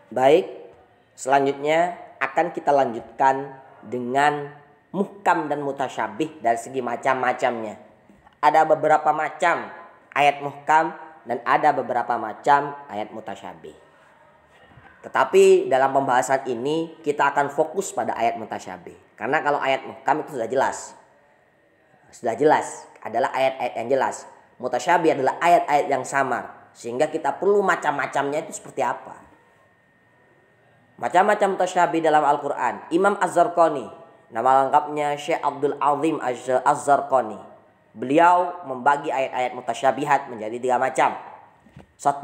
Baik, selanjutnya akan kita lanjutkan dengan muhkam dan mutasyabih dari segi macam-macamnya. Ada beberapa macam ayat muhkam dan ada beberapa macam ayat mutasyabih. Tetapi dalam pembahasan ini kita akan fokus pada ayat mutasyabih. Karena kalau ayat muhkam itu sudah jelas. Sudah jelas, adalah ayat-ayat yang jelas. Mutasyabih adalah ayat-ayat yang samar. Sehingga kita perlu macam-macamnya itu seperti apa. Macam-macam mutasyabih dalam Al-Quran. Imam Az-Zarqani, nama lengkapnya Syekh Abdul Azim Az-Zarqani. Beliau membagi ayat-ayat mutasyabihat menjadi 3 macam. 1.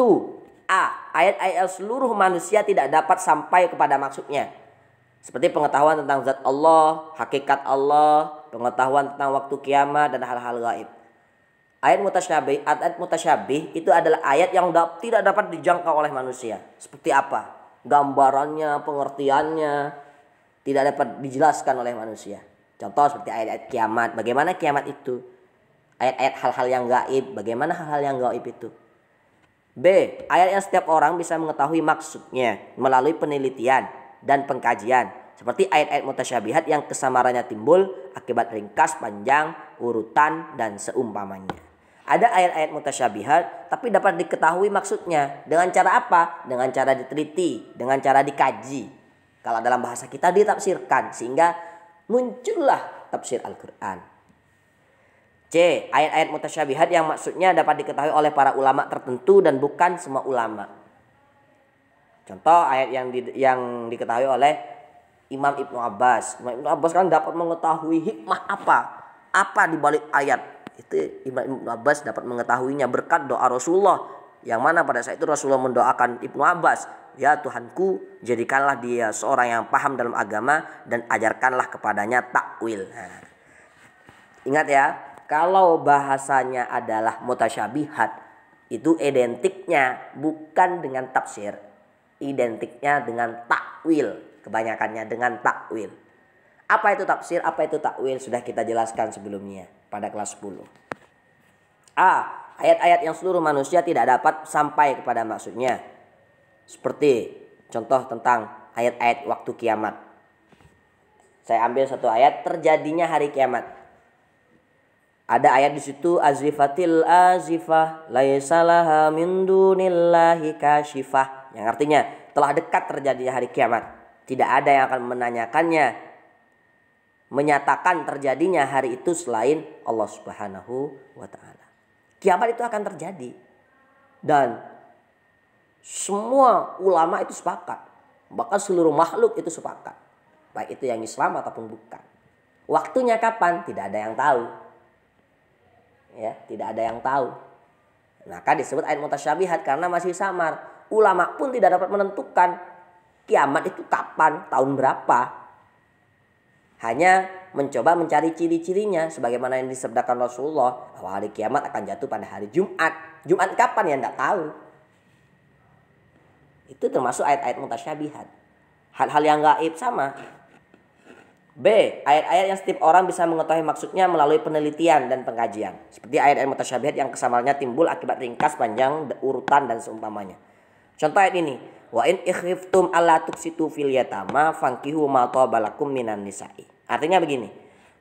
A. Ayat-ayat seluruh manusia tidak dapat sampai kepada maksudnya. Seperti pengetahuan tentang zat Allah, hakikat Allah, pengetahuan tentang waktu kiamat dan hal-hal gaib. Ayat mutasyabih itu adalah ayat yang tidak dapat dijangkau oleh manusia. Seperti apa? Gambarannya, pengertiannya tidak dapat dijelaskan oleh manusia. Contoh seperti ayat-ayat kiamat. Bagaimana kiamat itu? Ayat-ayat hal-hal yang gaib. Bagaimana hal-hal yang gaib itu? B. Ayat yang setiap orang bisa mengetahui maksudnya melalui penelitian dan pengkajian. Seperti ayat-ayat mutasyabihat yang kesamarannya timbul akibat ringkas, panjang, urutan, dan seumpamanya. Ada ayat-ayat mutasyabihat tapi dapat diketahui maksudnya. Dengan cara apa? Dengan cara diteliti, dengan cara dikaji. Kalau dalam bahasa kita ditafsirkan sehingga muncullah tafsir Al-Quran. C. Ayat-ayat mutasyabihat yang maksudnya dapat diketahui oleh para ulama tertentu dan bukan semua ulama. Contoh ayat yang diketahui oleh Imam Ibnu Abbas. Imam Ibnu Abbas kan dapat mengetahui hikmah apa di balik ayat. Itu Imam Ibnu Abbas dapat mengetahuinya berkat doa Rasulullah. Yang mana pada saat itu Rasulullah mendoakan Ibnu Abbas, ya Tuhanku, jadikanlah dia seorang yang paham dalam agama dan ajarkanlah kepadanya takwil. Nah, ingat ya, kalau bahasanya adalah mutasyabihat, itu identiknya bukan dengan tafsir, identiknya dengan takwil, kebanyakannya dengan takwil. Apa itu tafsir, apa itu takwil sudah kita jelaskan sebelumnya pada kelas 10. A. Ayat-ayat yang seluruh manusia tidak dapat sampai kepada maksudnya. Seperti contoh tentang ayat-ayat waktu kiamat. Saya ambil satu ayat, terjadinya hari kiamat. Ada ayat di situ, azifatil azifah laisa laha min dunillahi kasyifah, yang artinya telah dekat terjadinya hari kiamat. Tidak ada yang akan menanyakannya, menyatakan terjadinya hari itu selain Allah Subhanahu wa taala. Kiamat itu akan terjadi dan semua ulama itu sepakat, bahkan seluruh makhluk itu sepakat, baik itu yang Islam ataupun bukan. Waktunya kapan? Tidak ada yang tahu. Ya, tidak ada yang tahu. Maka disebut ayat mutasyabihat karena masih samar. Ulama pun tidak dapat menentukan kiamat itu kapan, tahun berapa. Hanya mencoba mencari ciri-cirinya sebagaimana yang disabdakan Rasulullah bahwa hari kiamat akan jatuh pada hari Jumat. Jumat kapan ya tidak tahu. Itu termasuk ayat-ayat mutasyabihat. Hal-hal yang gaib sama. B. Ayat-ayat yang setiap orang bisa mengetahui maksudnya melalui penelitian dan pengkajian. Seperti ayat-ayat mutasyabihat yang kesamarannya timbul akibat ringkas, panjang, urutan, dan seumpamanya. Contoh ayat ini. Wa in ikhiftum alla tuksitu fil yatama fankihu ma tabalakum minan nisa'i. Artinya begini.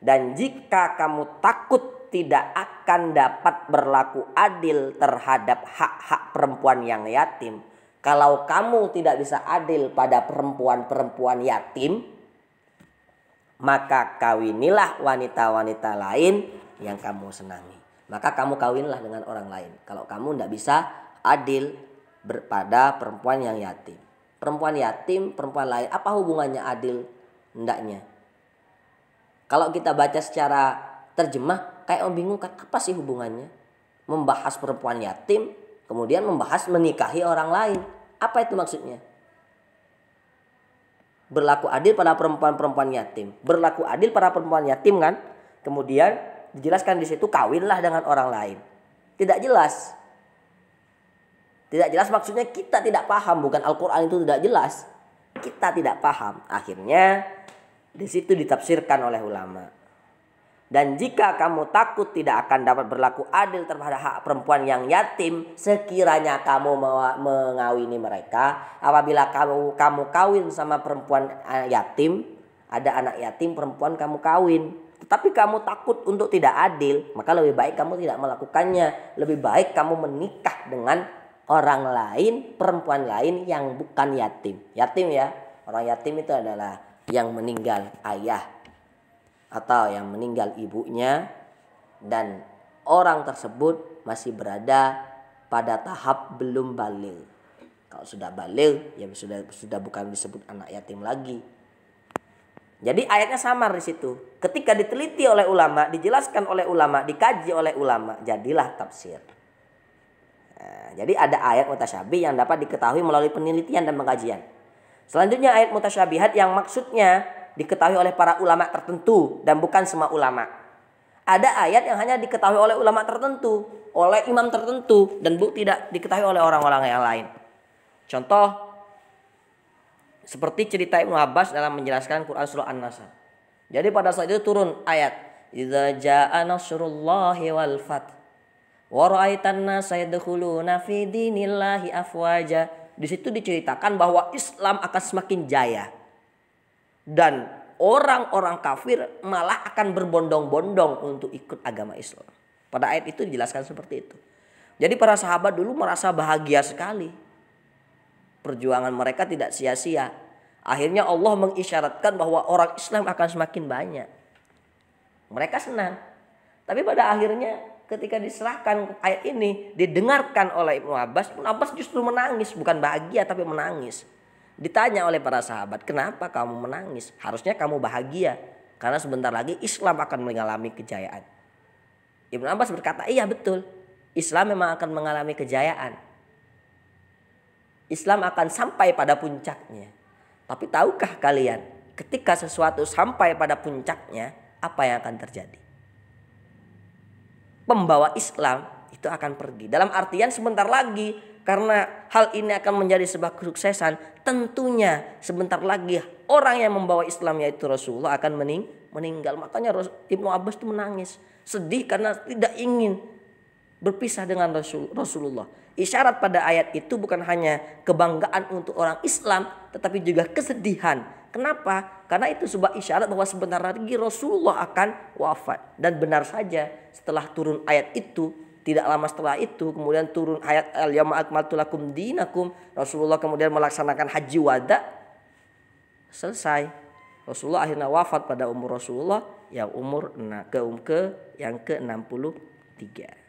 Dan jika kamu takut tidak akan dapat berlaku adil terhadap hak-hak perempuan yang yatim. Kalau kamu tidak bisa adil pada perempuan-perempuan yatim, maka kawinilah wanita-wanita lain yang kamu senangi. Maka kamu kawinlah dengan orang lain. Kalau kamu tidak bisa adil pada perempuan yang yatim. Perempuan yatim, perempuan lain, apa hubungannya adil? Hendaknya. Kalau kita baca secara terjemah, kayak membingungkan, apa sih hubungannya? Membahas perempuan yatim, kemudian membahas menikahi orang lain. Apa itu maksudnya? Berlaku adil pada perempuan-perempuan yatim. Berlaku adil pada perempuan yatim kan? Kemudian dijelaskan di situ kawinlah dengan orang lain. Tidak jelas. Tidak jelas maksudnya, kita tidak paham, bukan Al-Quran itu tidak jelas. Kita tidak paham. Akhirnya di situ ditafsirkan oleh ulama. Dan jika kamu takut tidak akan dapat berlaku adil terhadap hak perempuan yang yatim, sekiranya kamu mengawini mereka, apabila kamu kawin sama perempuan yatim, ada anak yatim perempuan kamu kawin, tetapi kamu takut untuk tidak adil, maka lebih baik kamu tidak melakukannya. Lebih baik kamu menikah dengan orang lain, perempuan lain yang bukan yatim. Yatim ya, orang yatim itu adalah yang meninggal ayah atau yang meninggal ibunya, dan orang tersebut masih berada pada tahap belum baligh. Kalau sudah baligh ya sudah bukan disebut anak yatim lagi. Jadi ayatnya samar di situ. Ketika diteliti oleh ulama, dijelaskan oleh ulama, dikaji oleh ulama, jadilah tafsir. Nah, jadi ada ayat mutasyabih yang dapat diketahui melalui penelitian dan pengkajian. Selanjutnya ayat mutasyabihat yang maksudnya diketahui oleh para ulama tertentu dan bukan semua ulama. Ada ayat yang hanya diketahui oleh ulama tertentu, oleh imam tertentu, dan tidak diketahui oleh orang-orang yang lain. Contoh seperti cerita Ibnu Abbas dalam menjelaskan Quran surah An-Nasr. Jadi pada saat itu turun ayat idza jaa nasrullahi wal fath wa ra'aitan nasa yadkhuluna fi dinillahi afwaja. Di situ diceritakan bahwa Islam akan semakin jaya dan orang-orang kafir malah akan berbondong-bondong untuk ikut agama Islam. Pada ayat itu dijelaskan seperti itu. Jadi para sahabat dulu merasa bahagia sekali. Perjuangan mereka tidak sia-sia. Akhirnya Allah mengisyaratkan bahwa orang Islam akan semakin banyak. Mereka senang. Tapi pada akhirnya ketika diserahkan ayat ini, didengarkan oleh Ibnu Abbas justru menangis. Bukan bahagia tapi menangis. Ditanya oleh para sahabat, kenapa kamu menangis? Harusnya kamu bahagia. Karena sebentar lagi Islam akan mengalami kejayaan. Ibnu Abbas berkata, iya betul. Islam memang akan mengalami kejayaan. Islam akan sampai pada puncaknya. Tapi tahukah kalian, ketika sesuatu sampai pada puncaknya, apa yang akan terjadi? Pembawa Islam itu akan pergi. Dalam artian sebentar lagi, karena hal ini akan menjadi sebuah kesuksesan, tentunya sebentar lagi orang yang membawa Islam yaitu Rasulullah akan meninggal. Makanya Ibnu Abbas itu menangis, sedih karena tidak ingin berpisah dengan Rasulullah. Isyarat pada ayat itu bukan hanya kebanggaan untuk orang Islam, tetapi juga kesedihan. Kenapa? Karena itu sebuah isyarat bahwa sebentar lagi Rasulullah akan wafat. Dan benar saja setelah turun ayat itu, tidak lama setelah itu kemudian turun ayat al-yauma akmaltu lakum dinakum. Rasulullah kemudian melaksanakan haji wada. Selesai. Rasulullah akhirnya wafat pada umur Rasulullah yang umur yang ke-63.